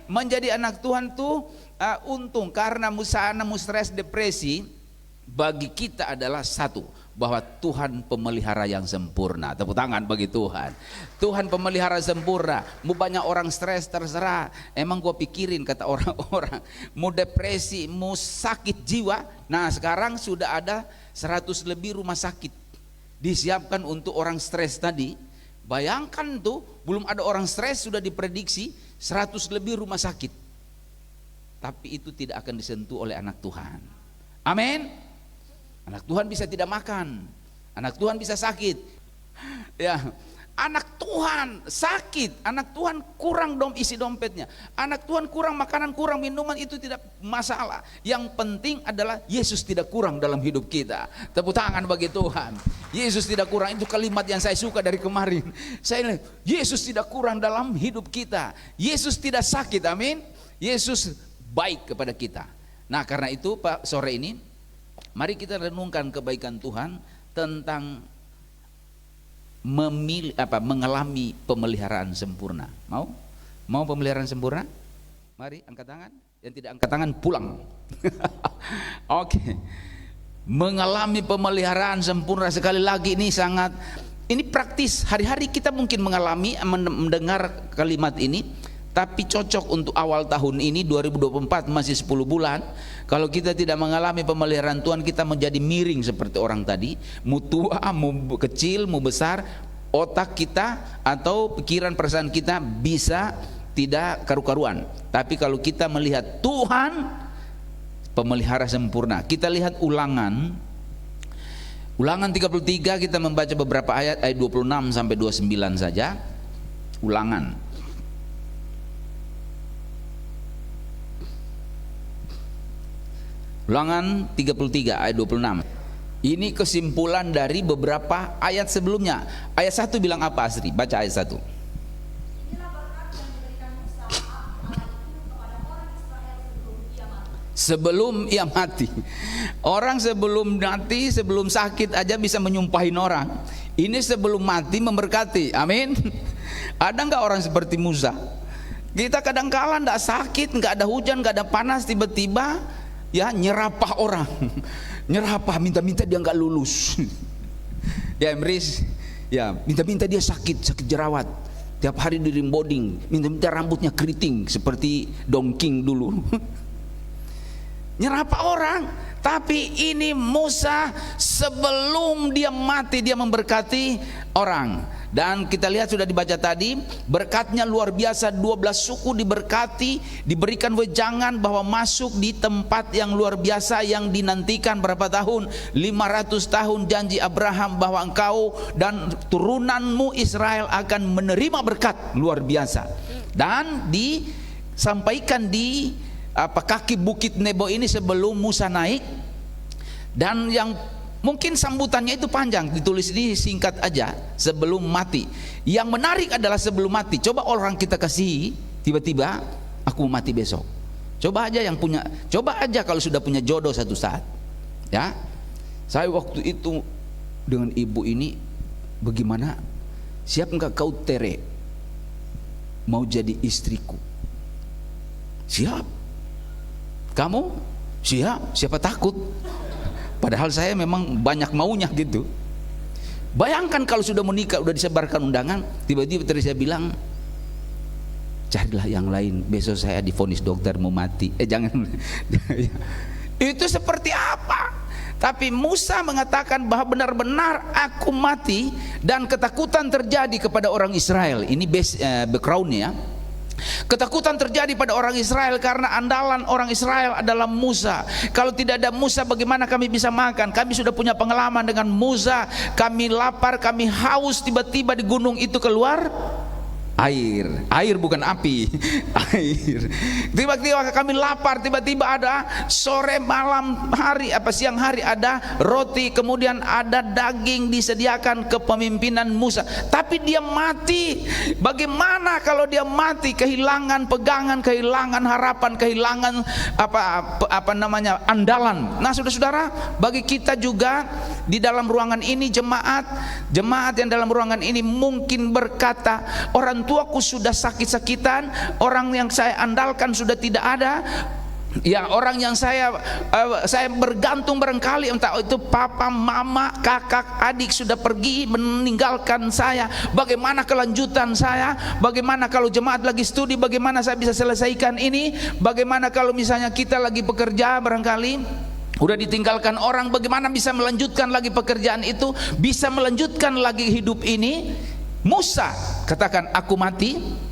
Menjadi anak Tuhan tuh untung, karena mu stres depresi, bagi kita adalah satu, bahwa Tuhan pemelihara yang sempurna. Tepuk tangan bagi Tuhan. Tuhan pemelihara sempurna. Mau banyak orang stres, terserah. Emang gua pikirin, kata orang-orang. Mau depresi, mau sakit jiwa. Nah sekarang sudah ada 100 lebih rumah sakit disiapkan untuk orang stres tadi. Bayangkan tuh, belum ada orang stres sudah diprediksi 100 lebih rumah sakit. Tapi itu tidak akan disentuh oleh anak Tuhan. Amin. Anak Tuhan bisa tidak makan, anak Tuhan bisa sakit. Ya, anak Tuhan sakit, anak Tuhan kurang isi dompetnya, anak Tuhan kurang makanan, kurang minuman, itu tidak masalah. Yang penting adalah Yesus tidak kurang dalam hidup kita. Tepuk tangan bagi Tuhan. Yesus tidak kurang, itu kalimat yang saya suka dari kemarin. Saya lihat, Yesus tidak kurang dalam hidup kita. Yesus tidak sakit, amin. Yesus baik kepada kita. Nah karena itu Pak, sore ini mari kita renungkan kebaikan Tuhan tentang mengalami pemeliharaan sempurna. Mau pemeliharaan sempurna? Mari angkat tangan. Yang tidak angkat tangan pulang. Oke. Mengalami pemeliharaan sempurna, sekali lagi ini praktis. Hari-hari kita mungkin mendengar kalimat ini, tapi cocok untuk awal tahun ini 2024, masih 10 bulan. Kalau kita tidak mengalami pemeliharaan Tuhan, kita menjadi miring seperti orang tadi. Mau tua, mau kecil, mau besar, otak kita atau pikiran perasaan kita bisa tidak karu-karuan. Tapi kalau kita melihat Tuhan pemelihara sempurna. Kita lihat Ulangan 33, kita membaca beberapa ayat 26 sampai 29 saja. Ulangan 33 ayat 26. Ini kesimpulan dari beberapa ayat sebelumnya. Ayat 1 bilang apa, Asri? Baca ayat 1. Sebelum ia mati. Orang sebelum mati, sebelum sakit aja bisa menyumpahin orang. Ini sebelum mati memberkati. Amin. Ada nggak orang seperti Musa? Kita kadang-kala nggak sakit, nggak ada hujan, nggak ada panas, tiba-tiba ya nyerapah orang, nyerapah, minta-minta dia nggak lulus. Ya Emris, ya minta-minta dia sakit jerawat, tiap hari di rimboarding, minta-minta rambutnya keriting seperti Dongking dulu. Nyerapah orang. Tapi ini Musa sebelum dia mati dia memberkati orang. Dan kita lihat sudah dibaca tadi, berkatnya luar biasa, 12 suku diberkati, diberikan wejangan bahwa masuk di tempat yang luar biasa yang dinantikan berapa tahun? 500 tahun janji Abraham bahwa engkau dan turunanmu Israel akan menerima berkat luar biasa. Dan disampaikan di kaki bukit Nebo ini sebelum Musa naik. Dan yang mungkin sambutannya itu panjang, ditulis ini singkat aja, sebelum mati. Yang menarik adalah sebelum mati. Coba orang kita kasih tiba-tiba aku mau mati besok. Coba aja kalau sudah punya jodoh satu saat. Ya. Saya waktu itu dengan ibu ini, bagaimana? Siap enggak kau Tere mau jadi istriku? Siap. Kamu? Siap. Siapa takut? Padahal saya memang banyak maunya gitu. Bayangkan kalau sudah menikah, sudah disebarkan undangan, tiba-tiba Teresa bilang, carilah yang lain, besok saya divonis dokter mau mati. Jangan. Itu seperti apa? Tapi Musa mengatakan bahwa benar-benar aku mati, dan ketakutan terjadi kepada orang Israel. Ini backgroundnya. Ketakutan terjadi pada orang Israel karena andalan orang Israel adalah Musa. Kalau tidak ada Musa, bagaimana kami bisa makan? Kami sudah punya pengalaman dengan Musa. Kami lapar, kami haus, tiba-tiba di gunung itu keluar air bukan api. Air. Tiba-tiba kami lapar, tiba-tiba ada sore malam hari siang hari ada roti, kemudian ada daging disediakan kepemimpinan Musa. Tapi dia mati. Bagaimana kalau dia mati? Kehilangan pegangan, kehilangan harapan, kehilangan andalan. Nah, saudara-saudara, bagi kita juga di dalam ruangan ini, jemaat yang dalam ruangan ini mungkin berkata, orang tuaku sudah sakit-sakitan, orang yang saya andalkan sudah tidak ada. Ya, orang yang saya bergantung barangkali, entah itu papa, mama, kakak, adik sudah pergi meninggalkan saya. Bagaimana kelanjutan saya? Bagaimana kalau jemaat lagi studi, bagaimana saya bisa selesaikan ini? Bagaimana kalau misalnya kita lagi bekerja barangkali udah ditinggalkan orang, bagaimana bisa melanjutkan lagi pekerjaan itu, bisa melanjutkan lagi hidup ini? Musa katakan, aku mati.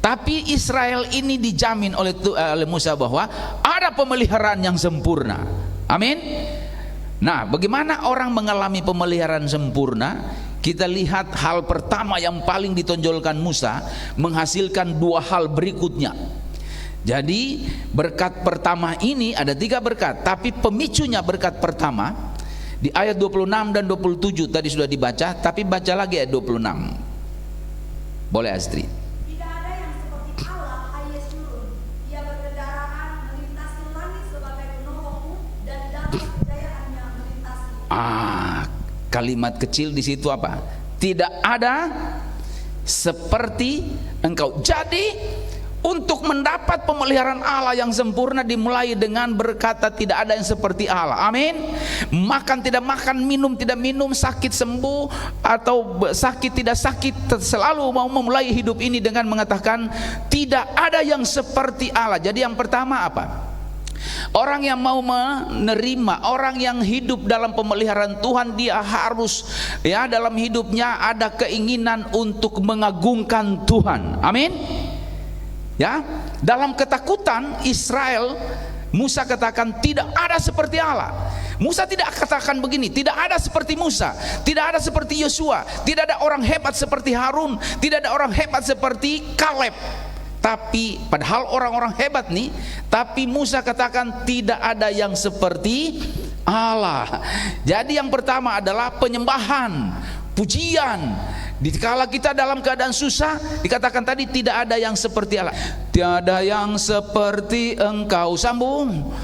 Tapi Israel ini dijamin oleh Musa bahwa ada pemeliharaan yang sempurna. Amin. Nah, bagaimana orang mengalami pemeliharaan sempurna? Kita lihat hal pertama yang paling ditonjolkan Musa, menghasilkan dua hal berikutnya. Jadi berkat pertama ini ada 3 berkat, tapi pemicunya berkat pertama di ayat 26 dan 27 tadi sudah dibaca, tapi baca lagi ayat 26. Boleh Astrid? Kalimat kecil di situ apa? Tidak ada seperti engkau. Jadi untuk mendapat pemeliharaan Allah yang sempurna dimulai dengan berkata tidak ada yang seperti Allah. Amin. Makan tidak makan, minum tidak minum, sakit sembuh atau sakit tidak sakit, selalu mau memulai hidup ini dengan mengatakan tidak ada yang seperti Allah. Jadi yang pertama apa? Orang yang mau menerima, orang yang hidup dalam pemeliharaan Tuhan, dia harus ya dalam hidupnya ada keinginan untuk mengagungkan Tuhan. Amin. Ya, dalam ketakutan Israel, Musa katakan tidak ada seperti Allah. Musa tidak katakan begini, tidak ada seperti Musa, tidak ada seperti Yosua, tidak ada orang hebat seperti Harun, tidak ada orang hebat seperti Kaleb. Tapi padahal orang-orang hebat nih, tapi Musa katakan tidak ada yang seperti Allah. Jadi yang pertama adalah penyembahan, pujian. Dikala kita dalam keadaan susah, dikatakan tadi tidak ada yang seperti Allah. Tiada yang seperti Engkau, sambung,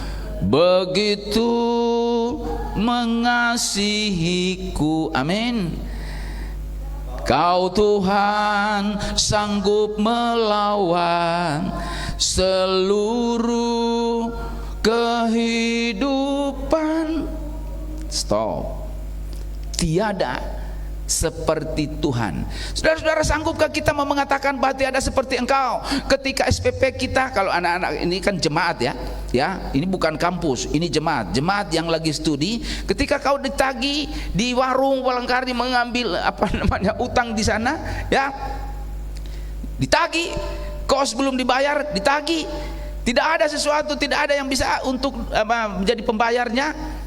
begitu mengasihiku. Amin. Kau Tuhan sanggup melawan seluruh kehidupan. Stop. Tiada seperti Tuhan. Saudara-saudara, sanggupkah kita mau mengatakan bahwa tiada seperti Engkau? Ketika SPP kita, kalau anak-anak ini kan jemaat ya, ini bukan kampus, ini jemaat yang lagi studi. Ketika kau ditagi di warung barangkali mengambil utang di sana, ya, ditagi, kos belum dibayar, ditagi, tidak ada sesuatu, tidak ada yang bisa untuk menjadi pembayarnya.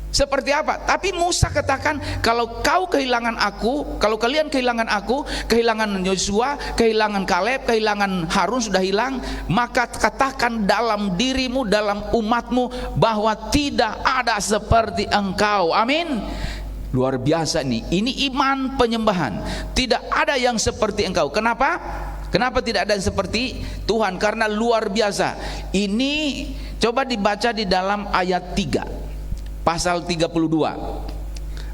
Seperti apa? Tapi Musa katakan, kalau kau kehilangan aku, kalau kalian kehilangan aku, kehilangan Yosua, kehilangan Kaleb, kehilangan Harun sudah hilang, maka katakan dalam dirimu, dalam umatmu bahwa tidak ada seperti Engkau. Amin. Luar biasa nih. Ini iman penyembahan. Tidak ada yang seperti Engkau. Kenapa? Kenapa tidak ada yang seperti Tuhan? Karena luar biasa. Ini coba dibaca di dalam ayat 3. Pasal 32.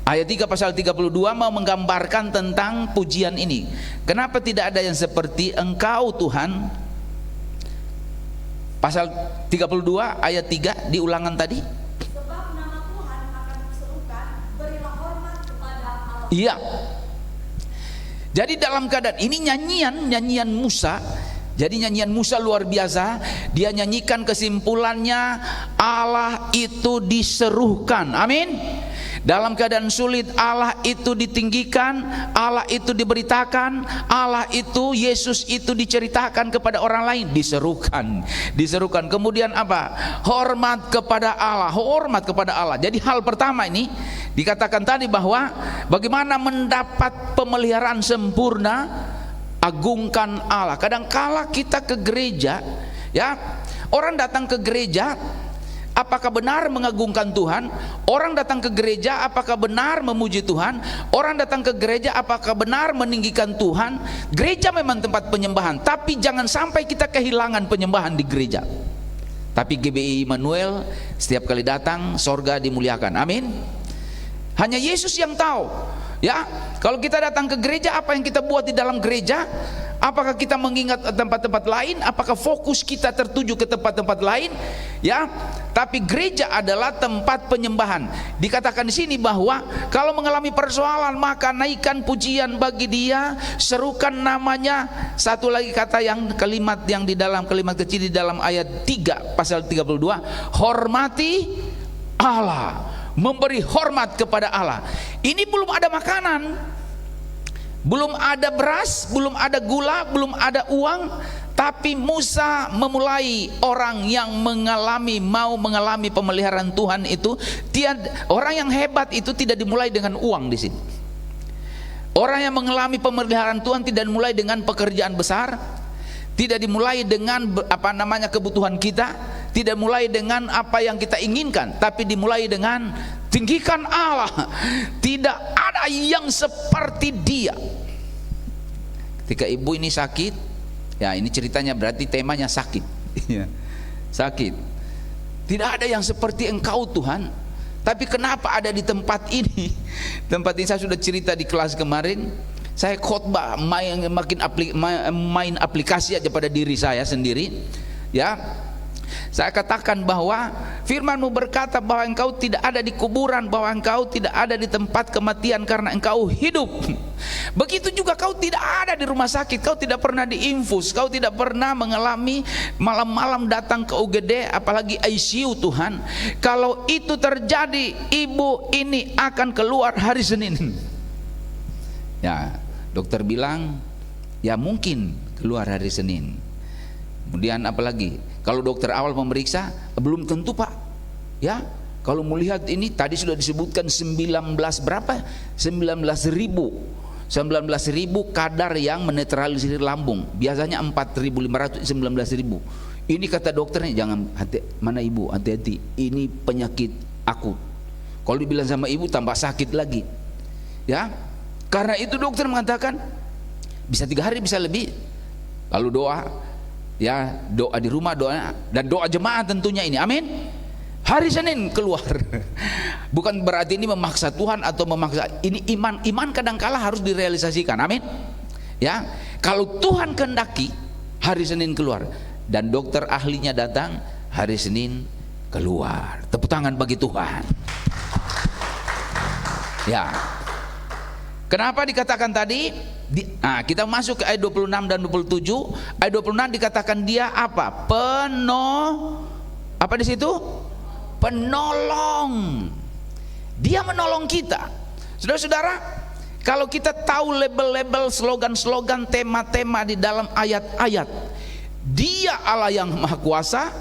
Ayat 3 pasal 32 mau menggambarkan tentang pujian ini. Kenapa tidak ada yang seperti Engkau Tuhan? Pasal 32 ayat 3 di ulangan tadi. Sebab nama Tuhan akan diserukan, berilah hormat kepada Allah. Iya. Jadi dalam keadaan ini nyanyian Musa. Jadi nyanyian Musa luar biasa. Dia nyanyikan kesimpulannya, Allah itu diserukan. Amin. Dalam keadaan sulit Allah itu ditinggikan, Allah itu diberitakan, Allah itu, Yesus itu diceritakan kepada orang lain, diserukan. Kemudian apa? Hormat kepada Allah, hormat kepada Allah. Jadi hal pertama ini dikatakan tadi bahwa bagaimana mendapat pemeliharaan sempurna, agungkan Allah. Kadang-kala kita ke gereja, ya, orang datang ke gereja, apakah benar mengagungkan Tuhan? Orang datang ke gereja, apakah benar memuji Tuhan? Orang datang ke gereja, apakah benar meninggikan Tuhan? Gereja memang tempat penyembahan, tapi jangan sampai kita kehilangan penyembahan di gereja. Tapi GBI Immanuel setiap kali datang, sorga dimuliakan. Amin. Hanya Yesus yang tahu. Ya, kalau kita datang ke gereja, apa yang kita buat di dalam gereja? Apakah kita mengingat tempat-tempat lain? Apakah fokus kita tertuju ke tempat-tempat lain? Ya, tapi gereja adalah tempat penyembahan. Dikatakan di sini bahwa kalau mengalami persoalan, maka naikkan pujian bagi Dia, serukan namanya. Satu lagi kata yang kalimat yang di dalam kalimat kecil di dalam ayat 3 pasal 32, hormati Allah. Memberi hormat kepada Allah. Ini belum ada makanan, belum ada beras, belum ada gula, belum ada uang, tapi Musa memulai orang yang mau mengalami pemeliharaan Tuhan itu. Orang yang hebat itu tidak dimulai dengan uang di sini. Orang yang mengalami pemeliharaan Tuhan tidak dimulai dengan pekerjaan besar, tidak dimulai dengan kebutuhan kita, tidak mulai dengan apa yang kita inginkan, tapi dimulai dengan tinggikan Allah. Tidak ada yang seperti Dia. Ketika ibu ini sakit, ya ini ceritanya berarti temanya sakit. Sakit. Tidak ada yang seperti Engkau Tuhan. Tapi kenapa ada di tempat ini? Tempat ini saya sudah cerita di kelas kemarin. Saya khotbah main aplikasi aja pada diri saya sendiri. Ya, saya katakan bahwa firman-Mu berkata bahwa Engkau tidak ada di kuburan, bahwa Engkau tidak ada di tempat kematian karena Engkau hidup. Begitu juga Kau tidak ada di rumah sakit, Kau tidak pernah diinfus, Kau tidak pernah mengalami malam-malam datang ke UGD, apalagi ICU Tuhan. Kalau itu terjadi, ibu ini akan keluar hari Senin. Ya, dokter bilang ya mungkin keluar hari Senin. Kemudian apalagi kalau dokter awal memeriksa, belum tentu Pak. Ya, kalau melihat ini tadi sudah disebutkan 19 berapa? 19.000 kadar yang menetralisir lambung. Biasanya 4.500, 19.000. Ini kata dokternya, jangan mana ibu, hati-hati, ini penyakit akut. Kalau dibilang sama ibu tambah sakit lagi. Ya, karena itu dokter mengatakan bisa 3 hari, bisa lebih. Lalu doa, ya doa di rumah, doa dan doa jemaah tentunya ini, amin. Hari Senin keluar. Bukan berarti ini memaksa Tuhan atau memaksa, ini iman kadangkala harus direalisasikan, amin. Ya, kalau Tuhan kehendaki hari Senin keluar dan dokter ahlinya datang hari Senin keluar. Tepuk tangan bagi Tuhan. Ya. Kenapa dikatakan tadi? Kita masuk ke ayat 26 dan 27. Ayat 26 dikatakan dia apa? Apa di situ? Penolong. Dia menolong kita. Saudara-saudara, kalau kita tahu label-label, slogan-slogan, tema-tema di dalam ayat-ayat, Dia Allah yang Maha Kuasa,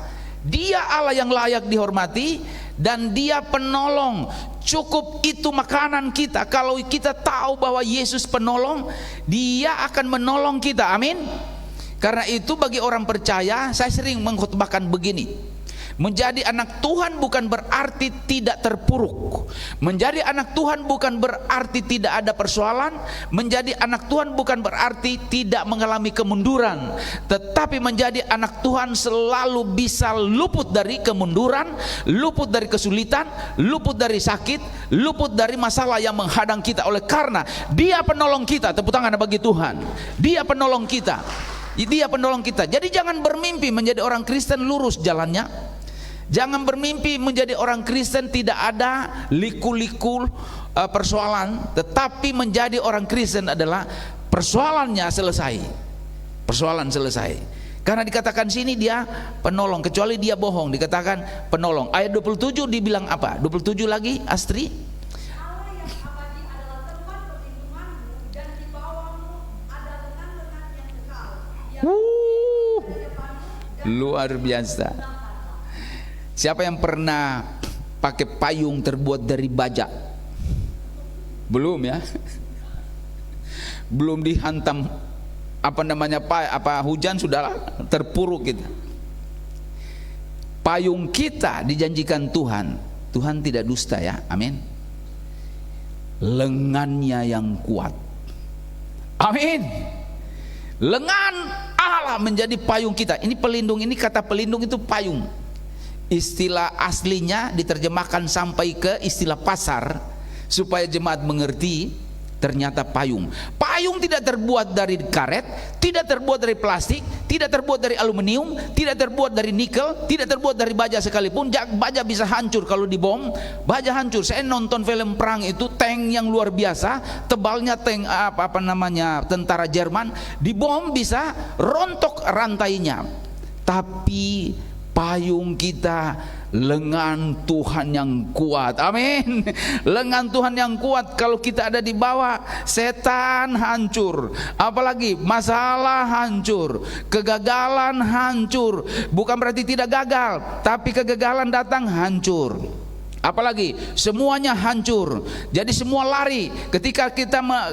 Dia Allah yang layak dihormati, dan Dia penolong. Cukup itu makanan kita. Kalau kita tahu bahwa Yesus penolong, Dia akan menolong kita, amin. Karena itu bagi orang percaya, saya sering mengkhotbahkan begini: menjadi anak Tuhan bukan berarti tidak terpuruk. Menjadi anak Tuhan bukan berarti tidak ada persoalan. Menjadi anak Tuhan bukan berarti tidak mengalami kemunduran. Tetapi menjadi anak Tuhan selalu bisa luput dari kemunduran, luput dari kesulitan, luput dari sakit, luput dari masalah yang menghadang kita. Oleh karena Dia penolong kita. Tepuk tangan bagi Tuhan. Dia penolong kita. Dia penolong kita. Jadi jangan bermimpi menjadi orang Kristen lurus jalannya. Jangan bermimpi menjadi orang Kristen tidak ada liku-liku persoalan. Tetapi menjadi orang Kristen adalah persoalannya selesai. Persoalan selesai. Karena dikatakan sini Dia penolong, kecuali dia bohong dikatakan penolong. Ayat 27 dibilang apa? 27 lagi, Astri. Allah yang abadi adalah tempat perlindunganmu, dan di bawahmu ada lengan-lengan yang kekal. Luar biasa. Siapa yang pernah pakai payung terbuat dari baja? Belum ya? Belum dihantam hujan sudah terpuruk kita. Payung kita dijanjikan Tuhan. Tuhan tidak dusta ya, amin. Lengannya yang kuat, amin. Lengan Allah menjadi payung kita. Ini pelindung, ini kata pelindung itu payung. Istilah aslinya diterjemahkan sampai ke istilah pasar supaya jemaat mengerti. ternyata payung. Payung tidak terbuat dari karet, tidak terbuat dari plastik, tidak terbuat dari aluminium, tidak terbuat dari nikel, tidak terbuat dari baja sekalipun. Baja bisa hancur kalau dibom, baja hancur. Saya nonton film perang itu, tank yang luar biasa, tebalnya tank tentara Jerman, dibom bisa rontok rantainya. Tapi payung kita lengan Tuhan yang kuat. Amin. Lengan Tuhan yang kuat. Kalau kita ada di bawah, setan hancur, apalagi masalah hancur, kegagalan hancur. Bukan berarti tidak gagal, tapi kegagalan datang hancur. Apalagi semuanya hancur. Jadi semua lari. Ketika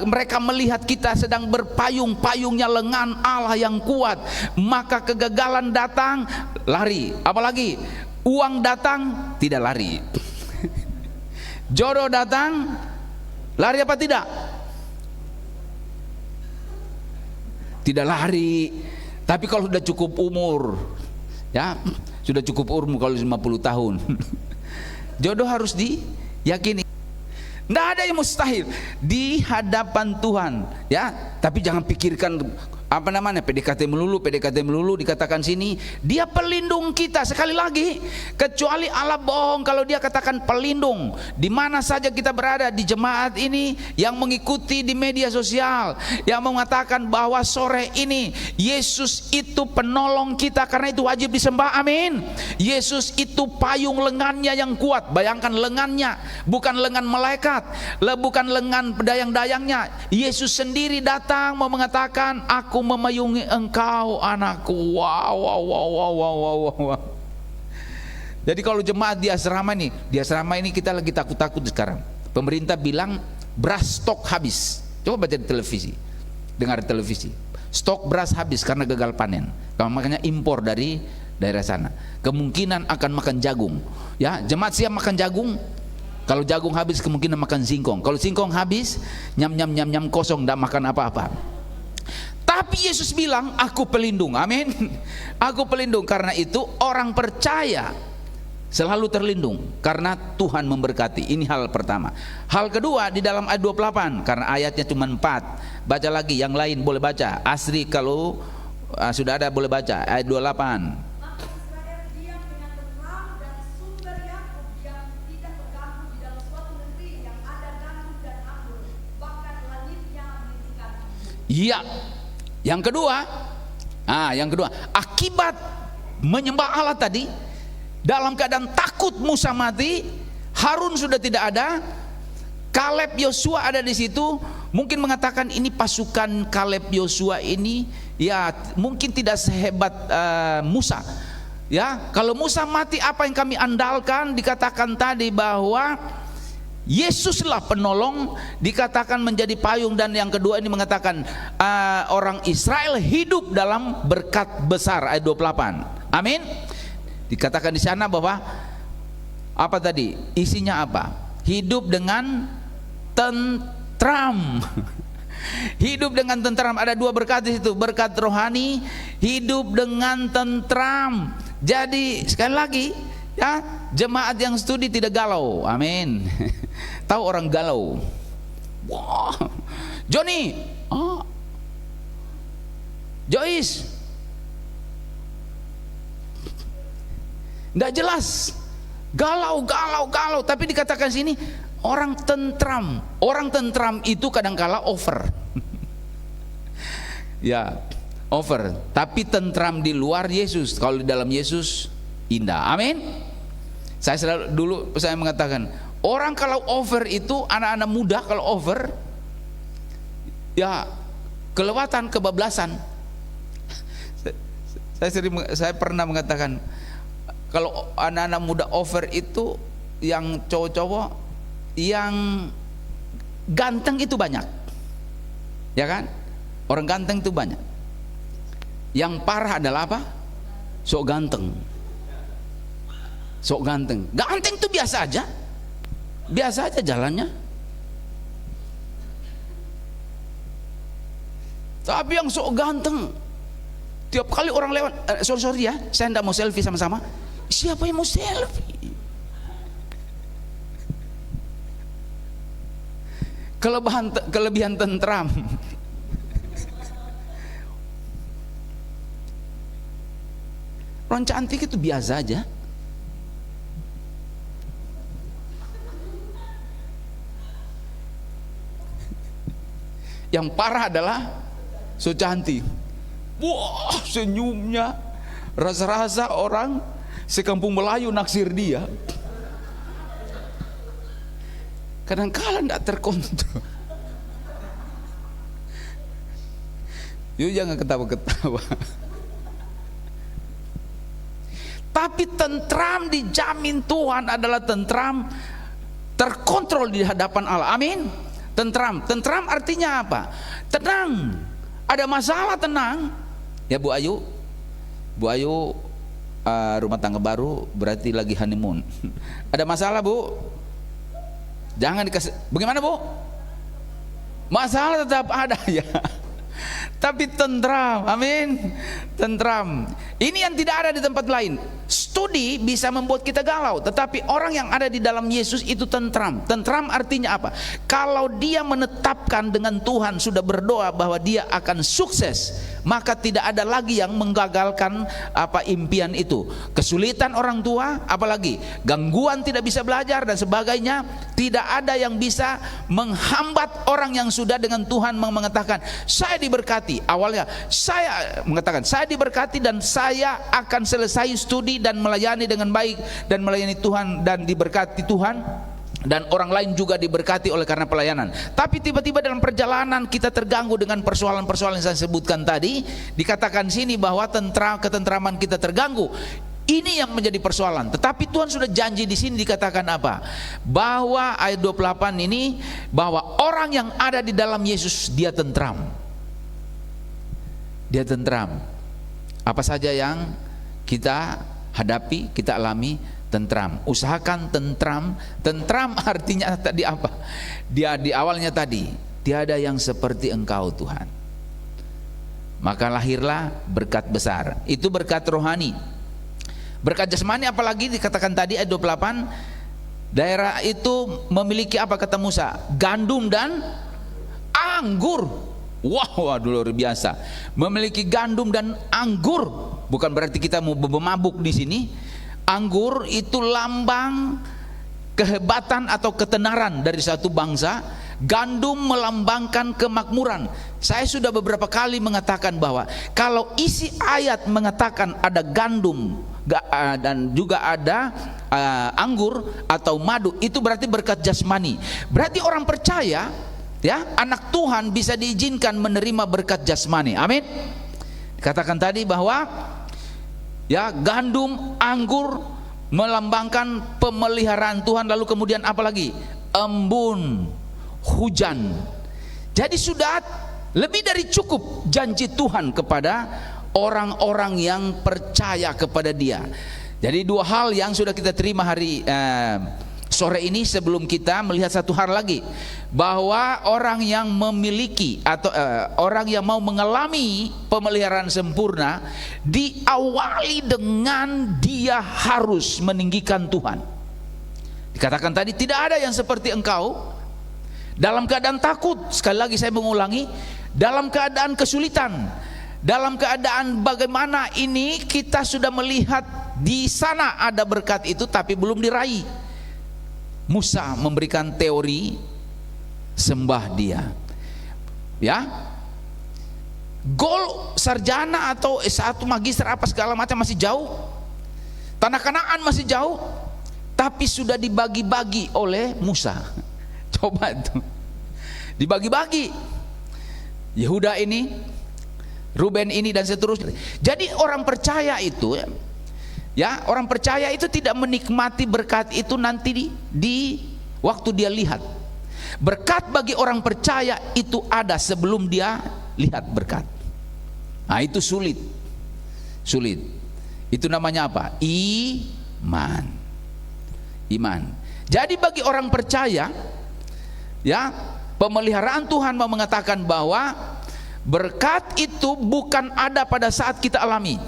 mereka melihat kita sedang berpayung, payungnya lengan Allah yang kuat, maka kegagalan datang, lari. Apalagi uang datang, tidak lari. Jodoh datang, lari apa tidak? Tidak lari. Tapi kalau sudah cukup umur, ya, sudah cukup umur kalau 50 tahun. Jodoh harus diyakini. Tidak ada yang mustahil di hadapan Tuhan, ya. Tapi jangan pikirkan PDKT melulu dikatakan sini. Dia pelindung kita. Sekali lagi, kecuali Allah bohong kalau dia katakan pelindung. Di mana saja kita berada di jemaat ini, yang mengikuti di media sosial, yang mengatakan bahwa sore ini Yesus itu penolong kita, karena itu wajib disembah. Amin. Yesus itu payung lengannya yang kuat. Bayangkan lengannya, bukan lengan malaikat, bukan lengan dayang-dayangnya. Yesus sendiri datang mau mengatakan, aku memayungi engkau anakku. Wow. Jadi kalau jemaat di asrama ini kita lagi takut-takut sekarang. Pemerintah bilang beras stok habis. Coba baca di televisi, dengar di televisi, stok beras habis karena gagal panen. Makanya impor dari daerah sana. Kemungkinan akan makan jagung. Ya, jemaat siap makan jagung. Kalau jagung habis, kemungkinan makan singkong. Kalau singkong habis, nyam kosong, tidak makan apa-apa. Tapi Yesus bilang, aku pelindung. Amin. Aku pelindung. Karena itu orang percaya selalu terlindung karena Tuhan memberkati. Ini hal pertama. Hal kedua, di dalam ayat 28, karena ayatnya cuma 4. Baca lagi, yang lain boleh baca. Asri kalau sudah ada boleh baca. Ayat 28. Maka Israel diam dengan tenang dan sumber Yakub yang tidak terganggu di dalam suatu negeri yang ada gandum dan anggur, bahkan langitnya bisikan. Iya. Yang kedua, akibat menyembah Allah tadi, dalam keadaan takut Musa mati, Harun sudah tidak ada, Kaleb Yosua ada di situ. Mungkin mengatakan ini pasukan Kaleb Yosua ini, ya mungkin tidak sehebat Musa. Ya, kalau Musa mati, apa yang kami andalkan? Dikatakan tadi bahwa Yesuslah penolong, dikatakan menjadi payung. Dan yang kedua ini mengatakan orang Israel hidup dalam berkat besar. Ayat 28. Amin. Dikatakan di sana bahwa apa tadi? Isinya apa? Hidup dengan tentram. Hidup dengan tentram. Ada dua berkat di situ, berkat rohani, hidup dengan tentram. Jadi sekali lagi, ya, jemaat yang studi tidak galau. Amin. Tahu orang galau? Wah, Johnny, Joyce, tidak jelas, galau. Tapi dikatakan sini orang tentram. Orang tentram itu kadang-kala over. Ya, over. Tapi tentram di luar Yesus. Kalau di dalam Yesus indah. Amin. Saya mengatakan, orang kalau over itu, anak-anak muda kalau over, ya kelewatan, kebablasan. Saya pernah mengatakan, kalau anak-anak muda over itu, yang cowok-cowok yang ganteng itu banyak, ya kan? Orang ganteng itu banyak. Yang parah adalah apa? Sok ganteng. Ganteng itu biasa aja jalannya. Tapi yang sok ganteng, tiap kali orang lewat, sorry ya, saya tidak mau selfie sama-sama. Siapa yang mau selfie? kelebihan tentram. Orang cantik itu biasa aja. Yang parah adalah so cantik. Wah, senyumnya, rasa-rasa orang sekampung Melayu naksir dia. Kadang-kadang tidak terkontrol. Yuk jangan ketawa-ketawa. Tapi tentram dijamin Tuhan adalah tentram terkontrol di hadapan Allah. Amin. Tentram artinya apa? Tenang. Ada masalah tenang. Ya Bu Ayu, rumah tangga baru berarti lagi honeymoon. Ada masalah Bu? Jangan dikasih. Bagaimana Bu? Masalah tetap ada ya. Tapi tentram, amin. Tentram. Ini yang tidak ada di tempat lain. Studi bisa membuat kita galau, tetapi orang yang ada di dalam Yesus itu tentram. Tentram artinya apa? Kalau dia menetapkan dengan Tuhan, sudah berdoa bahwa dia akan sukses, maka tidak ada lagi yang menggagalkan impian itu. Kesulitan orang tua, apalagi gangguan tidak bisa belajar dan sebagainya, tidak ada yang bisa menghambat orang yang sudah dengan Tuhan mengatakan, saya diberkati. Awalnya saya mengatakan, saya diberkati dan saya akan selesai studi dan melayani dengan baik dan melayani Tuhan dan diberkati Tuhan, dan orang lain juga diberkati oleh karena pelayanan. Tapi tiba-tiba dalam perjalanan kita terganggu dengan persoalan-persoalan yang saya sebutkan tadi. Dikatakan sini bahwa ketentraman kita terganggu. Ini yang menjadi persoalan. Tetapi Tuhan sudah janji di sini, dikatakan apa? Bahwa ayat 28 ini, bahwa orang yang ada di dalam Yesus dia tentram. Dia tentram. Apa saja yang kita hadapi, kita alami, tentram. Usahakan tentram. Tentram artinya tadi apa? Dia di awalnya tadi, tiada yang seperti Engkau Tuhan. Maka lahirlah berkat besar. Itu berkat rohani. Berkat jasmani apalagi dikatakan tadi ayat 28, daerah itu memiliki apa kata Musa? Gandum dan anggur. Wow, luar biasa. Memiliki gandum dan anggur. Bukan berarti kita mau bermabuk di sini. Anggur itu lambang kehebatan atau ketenaran dari satu bangsa. Gandum melambangkan kemakmuran. Saya sudah beberapa kali mengatakan bahwa kalau isi ayat mengatakan ada gandum dan juga ada anggur atau madu, itu berarti berkat jasmani. Berarti orang percaya, ya, anak Tuhan bisa diizinkan menerima berkat jasmani. Amin. Dikatakan tadi bahwa ya, gandum, anggur melambangkan pemeliharaan Tuhan. Lalu kemudian apa lagi? Embun, hujan. Jadi sudah lebih dari cukup janji Tuhan kepada orang-orang yang percaya kepada Dia. Jadi dua hal yang sudah kita terima hari sore ini, sebelum kita melihat satu hal lagi, bahwa orang yang memiliki atau orang yang mau mengalami pemeliharaan sempurna diawali dengan dia harus meninggikan Tuhan. Dikatakan tadi tidak ada yang seperti Engkau. Dalam keadaan takut, sekali lagi saya mengulangi, dalam keadaan kesulitan, dalam keadaan bagaimana ini kita sudah melihat di sana ada berkat itu tapi belum diraih. Musa memberikan teori sembah dia, ya, gol sarjana atau S1 magister apa segala macam masih jauh, tanah Kanaan masih jauh, tapi sudah dibagi-bagi oleh Musa. Coba itu dibagi-bagi, Yehuda ini, Ruben ini dan seterusnya. Jadi orang percaya itu, ya, orang percaya itu tidak menikmati berkat itu nanti di waktu dia lihat. Berkat bagi orang percaya itu ada sebelum dia lihat berkat. Nah, itu sulit. Itu namanya apa? Iman. Jadi bagi orang percaya, ya, pemeliharaan Tuhan mau mengatakan bahwa berkat itu bukan ada pada saat kita alami,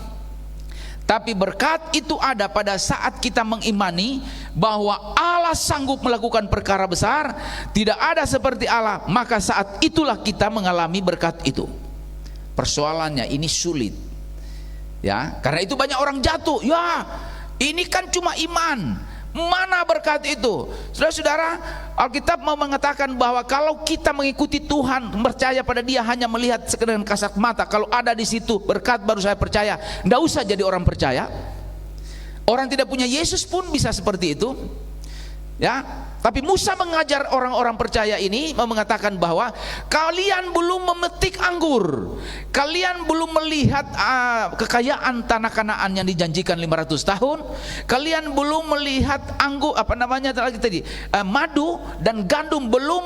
tapi berkat itu ada pada saat kita mengimani bahwa Allah sanggup melakukan perkara besar, tidak ada seperti Allah, maka saat itulah kita mengalami berkat itu. Persoalannya ini sulit, ya, karena itu banyak orang jatuh. Ya, ini kan cuma iman, mana berkat itu? Saudara-saudara, Alkitab mau mengatakan bahwa kalau kita mengikuti Tuhan, percaya pada Dia, hanya melihat dengan kasat mata, kalau ada di situ berkat baru saya percaya, nggak usah jadi orang percaya. Orang tidak punya Yesus pun bisa seperti itu, ya. Tapi Musa mengajar orang-orang percaya ini, mengatakan bahwa kalian belum memetik anggur, kalian belum melihat kekayaan tanah Kanaan yang dijanjikan 500 tahun, kalian belum melihat anggur, madu dan gandum, belum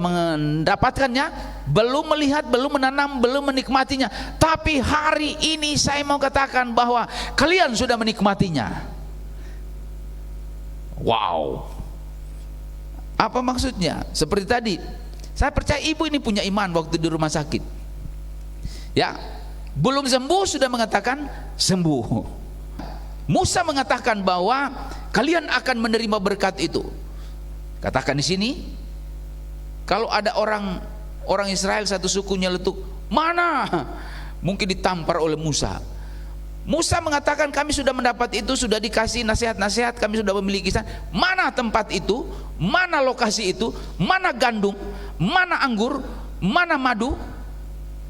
mendapatkannya, belum melihat, belum menanam, belum menikmatinya. Tapi hari ini saya mau katakan bahwa kalian sudah menikmatinya. Wow. Apa maksudnya? Seperti tadi, saya percaya ibu ini punya iman waktu di rumah sakit. Ya, belum sembuh sudah mengatakan sembuh. Musa mengatakan bahwa kalian akan menerima berkat itu. Katakan di sini, kalau ada orang Israel satu sukunya letuk, mana? Mungkin ditampar oleh Musa. Musa mengatakan kami sudah mendapat itu, sudah dikasih nasihat-nasihat, kami sudah memiliki sana. Mana tempat itu, mana lokasi itu, mana gandum, mana anggur, mana madu?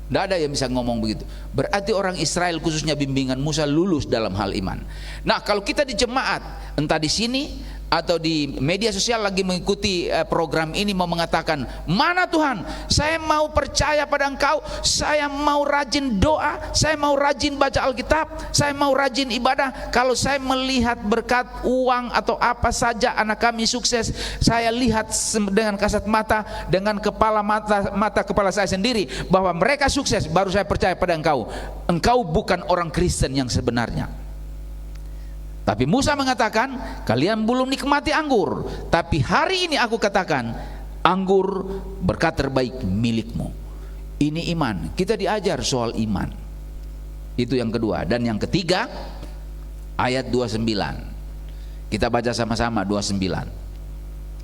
Tidak ada yang bisa ngomong begitu. Berarti orang Israel khususnya bimbingan Musa lulus dalam hal iman. Nah, kalau kita di jemaat, entah di sini atau di media sosial lagi mengikuti program ini, mau mengatakan, mana Tuhan, saya mau percaya pada Engkau, saya mau rajin doa, saya mau rajin baca Alkitab, saya mau rajin ibadah. Kalau saya melihat berkat uang atau apa saja anak kami sukses, saya lihat dengan kasat mata, dengan mata kepala saya sendiri bahwa mereka sukses, baru saya percaya pada Engkau. Engkau bukan orang Kristen yang sebenarnya. Tapi Musa mengatakan, kalian belum nikmati anggur, tapi hari ini aku katakan, anggur berkat terbaik milikmu. Ini iman. Kita diajar soal iman. Itu yang kedua. Dan yang ketiga, ayat 29. Kita baca sama-sama 29.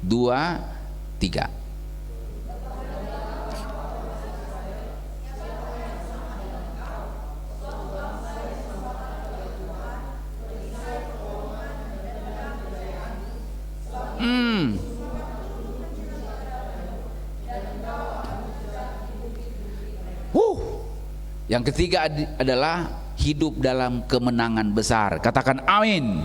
2, 3. Yang ketiga adalah hidup dalam kemenangan besar. Katakan amin.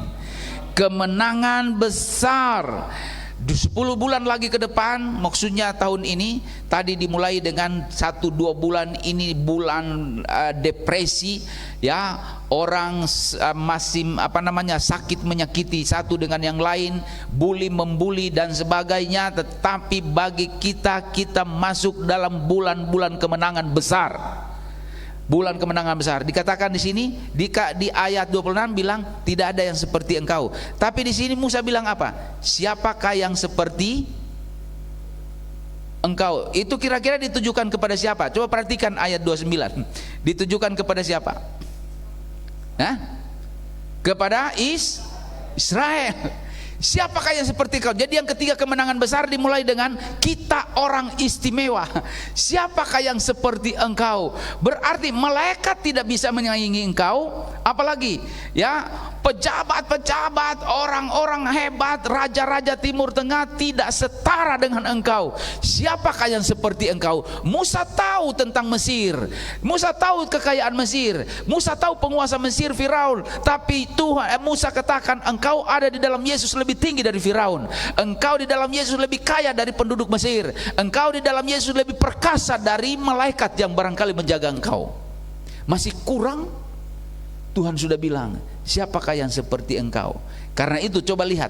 Kemenangan besar. 10 bulan lagi ke depan, maksudnya tahun ini, tadi dimulai dengan 1-2 bulan ini bulan depresi, ya, orang masih sakit menyakiti satu dengan yang lain, bully membuli dan sebagainya. Tetapi bagi kita masuk dalam bulan-bulan kemenangan besar. Bulan kemenangan besar. Dikatakan di sini di ayat 26 bilang tidak ada yang seperti engkau. Tapi di sini Musa bilang apa? Siapakah yang seperti engkau? Itu kira-kira ditujukan kepada siapa? Coba perhatikan ayat 29. Ditujukan kepada siapa? Kepada Israel. Siapakah yang seperti kau? Jadi yang ketiga, kemenangan besar dimulai dengan kita orang istimewa. Siapakah yang seperti engkau? Berarti malaikat tidak bisa menyaingi engkau, apalagi ya pejabat-pejabat, orang-orang hebat, raja-raja Timur Tengah tidak setara dengan engkau. Siapakah yang seperti engkau? Musa tahu tentang Mesir, Musa tahu kekayaan Mesir, Musa tahu penguasa Mesir Firaun. Tapi Musa katakan, engkau ada di dalam Yesus lebih tinggi dari Firaun, engkau di dalam Yesus lebih kaya dari penduduk Mesir, engkau di dalam Yesus lebih perkasa dari malaikat yang barangkali menjaga engkau. Masih kurang? Tuhan sudah bilang, siapakah yang seperti engkau? Karena itu coba lihat,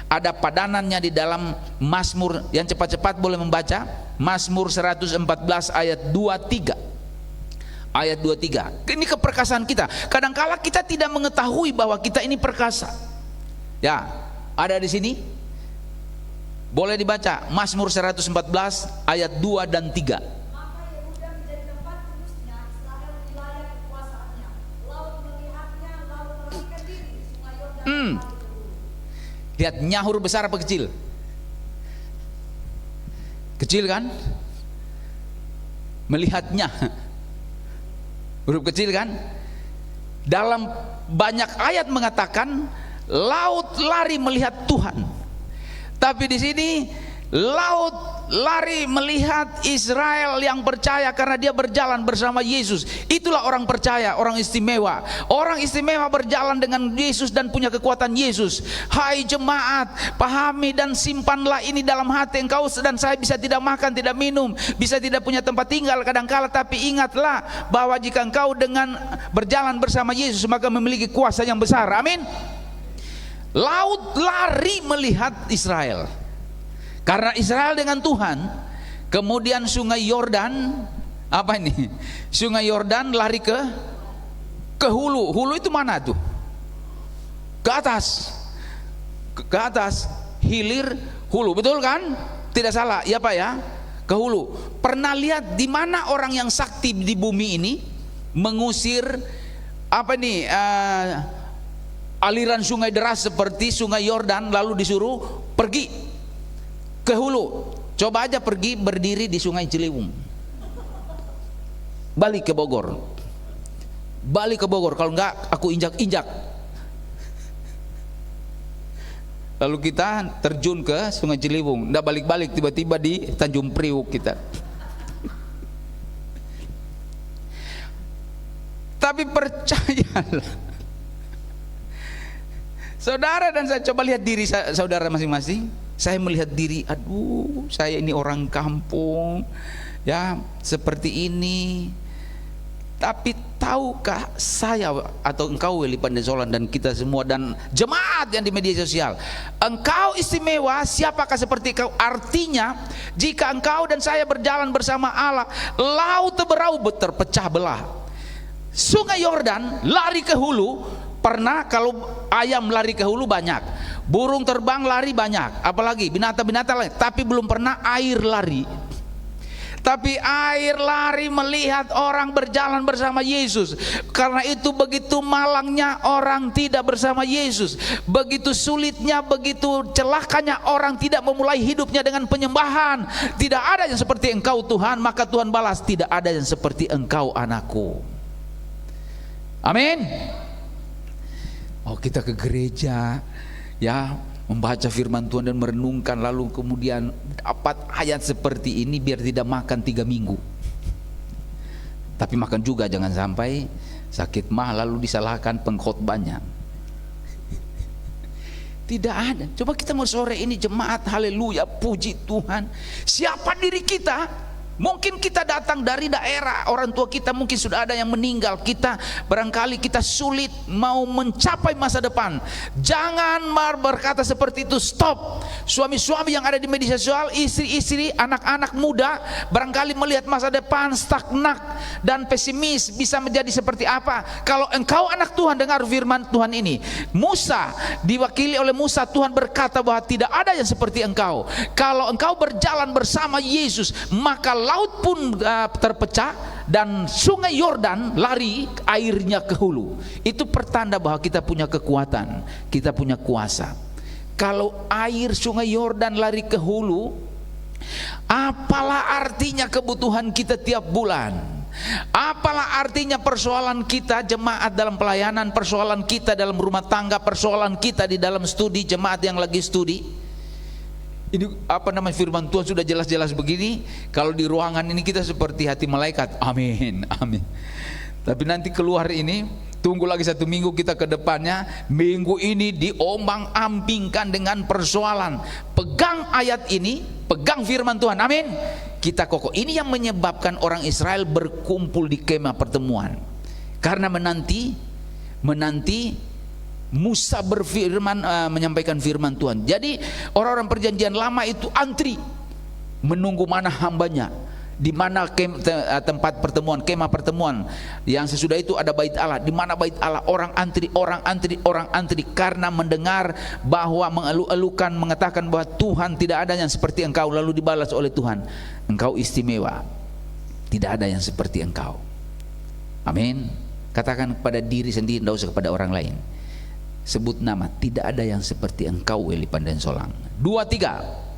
ada padanannya di dalam Mazmur. Yang cepat-cepat boleh membaca Mazmur 114 ayat 23. Ayat 23. Ini keperkasaan kita. Kadangkala kita tidak mengetahui bahwa kita ini perkasa. Ya, ada di sini. Boleh dibaca Mazmur 114 ayat 2 dan 3. Lihatnya huruf besar apa kecil? Kecil kan? Melihatnya huruf kecil kan? Dalam banyak ayat mengatakan laut lari melihat Tuhan. Tapi di sini laut lari melihat Israel yang percaya karena dia berjalan bersama Yesus. Itulah orang percaya, orang istimewa. Orang istimewa berjalan dengan Yesus dan punya kekuatan Yesus. Hai jemaat, pahami dan simpanlah ini dalam hati. Engkau dan saya bisa tidak makan, tidak minum, bisa tidak punya tempat tinggal kadangkala, tapi ingatlah bahwa jika engkau dengan berjalan bersama Yesus maka memiliki kuasa yang besar. Amin. Laut lari melihat Israel karena Israel dengan Tuhan. Kemudian sungai Yordan, apa ini? Sungai Yordan lari ke hulu. Hulu itu mana tuh? Ke atas. Ke atas, hilir, hulu. Betul kan? Tidak salah, ya Pak ya? Ke hulu. Pernah lihat di mana orang yang sakti di bumi ini mengusir apa nih? Aliran sungai deras seperti sungai Yordan, lalu disuruh pergi ke hulu. Coba aja pergi berdiri di sungai Ciliwung, balik ke Bogor, kalau enggak aku injak-injak. Lalu kita terjun ke sungai Ciliwung, enggak balik-balik, tiba-tiba di Tanjung Priuk kita. Tapi percayalah saudara dan saya, coba lihat diri saudara masing-masing. Saya melihat diri, aduh, saya ini orang kampung, ya seperti ini. Tapi tahukah saya atau engkau Weli Pandesolan dan kita semua dan jemaat yang di media sosial, engkau istimewa, siapakah seperti engkau? Artinya jika engkau dan saya berjalan bersama Allah, laut berau terpecah belah, sungai Yordan lari ke hulu. Pernah kalau ayam lari ke hulu banyak, burung terbang lari banyak, apalagi binatang-binatang lain, tapi belum pernah air lari. Tapi air lari melihat orang berjalan bersama Yesus. Karena itu begitu malangnya orang tidak bersama Yesus, begitu sulitnya, begitu celakanya orang tidak memulai hidupnya dengan penyembahan. Tidak ada yang seperti engkau Tuhan, maka Tuhan balas, tidak ada yang seperti engkau anakku. Amin. Oh, kita ke gereja ya, membaca firman Tuhan dan merenungkan, lalu kemudian dapat ayat seperti ini biar tidak makan 3 minggu. Tapi makan juga, jangan sampai sakit mah lalu disalahkan pengkhotbahnya. Tidak ada. Coba kita mau sore ini jemaat, haleluya, puji Tuhan. Siapa diri kita? Mungkin kita datang dari daerah, orang tua kita mungkin sudah ada yang meninggal, kita barangkali kita sulit mau mencapai masa depan. Jangan berkata seperti itu, stop. Suami-suami yang ada di media sosial, istri-istri, anak-anak muda barangkali melihat masa depan stagnan dan pesimis, bisa menjadi seperti apa. Kalau engkau anak Tuhan, dengar firman Tuhan ini. Musa, diwakili oleh Musa, Tuhan berkata bahwa tidak ada yang seperti engkau. Kalau engkau berjalan bersama Yesus, maka laut pun terpecah dan sungai Yordan lari airnya ke hulu. Itu pertanda bahwa kita punya kekuatan, kita punya kuasa. Kalau air sungai Yordan lari ke hulu, apalah artinya kebutuhan kita tiap bulan? Apalah artinya persoalan kita jemaat dalam pelayanan, persoalan kita dalam rumah tangga, persoalan kita di dalam studi, jemaat yang lagi studi. Ini apa namanya, firman Tuhan sudah jelas-jelas begini. Kalau di ruangan ini kita seperti hati malaikat, amin, amin. Tapi nanti keluar ini, tunggu lagi 1 minggu kita ke depannya. Minggu ini diombang-ambingkan dengan persoalan. Pegang ayat ini, pegang firman Tuhan, amin. Kita kokoh. Ini yang menyebabkan orang Israel berkumpul di kemah pertemuan, karena menanti Musa berfirman, menyampaikan firman Tuhan. Jadi orang-orang perjanjian lama itu antri menunggu mana hambanya, di mana tempat pertemuan, kemah pertemuan. Yang sesudah itu ada bait Allah. Di mana bait Allah? Orang antri, orang antri, orang antri, karena mendengar bahwa mengeluh-elukan, mengatakan bahwa Tuhan tidak ada yang seperti engkau. Lalu dibalas oleh Tuhan, engkau istimewa, tidak ada yang seperti engkau. Amin. Katakan kepada diri sendiri, tidak usah kepada orang lain. sebut nama, tidak ada yang seperti engkau Eli Pandan Solang. 2, 3.